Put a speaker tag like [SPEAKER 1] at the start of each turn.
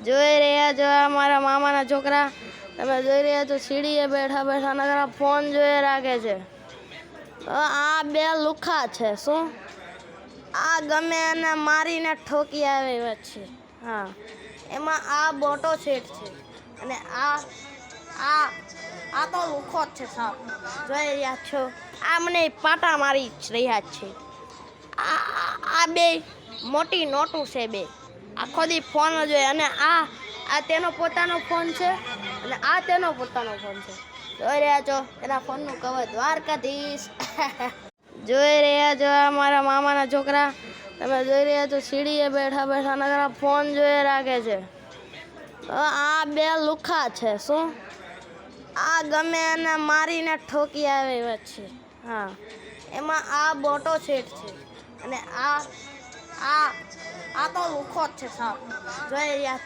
[SPEAKER 1] જોઈ રહ્યા છો આ મારા મામાના છોકરા. તમે જોઈ રહ્યા છો સીડીએ બેઠા બેઠા નકરા ફોન જોઈ રાખે છે. આ બે લુખા છે. શું આ ગમે એને મારીને ઠોકી આવે છે. હા, એમાં આ બોટો સેટ છે અને આ આ આ તો લુખો જ છે સાહેબ. જોઈ રહ્યા છો આ મને પાટા મારી રહ્યા છે. આ બે મોટી નોટું છે. બે આખો દી ફોન જોઈએ અને આ તેનો પોતાનો ફોન છે અને આ તેનો પોતાનો ફોન છે. જોઈ રહ્યા છો એના ફોનનું કવર દ્વારકાધીશ. જોઈ રહ્યા છો આ મારા મામાના છોકરા. તમે જોઈ રહ્યા છો સીડીએ બેઠા બેઠા નકરા ફોન જોઈ રાખે છે. આ બે લુખા છે. શું આ ગમે એને મારીને ઠોકી આવે છે. હા, એમાં આ બોટો સેટ છે અને આ તો લુખો જ છે સાહેબ. જોઈ રહ્યા છો.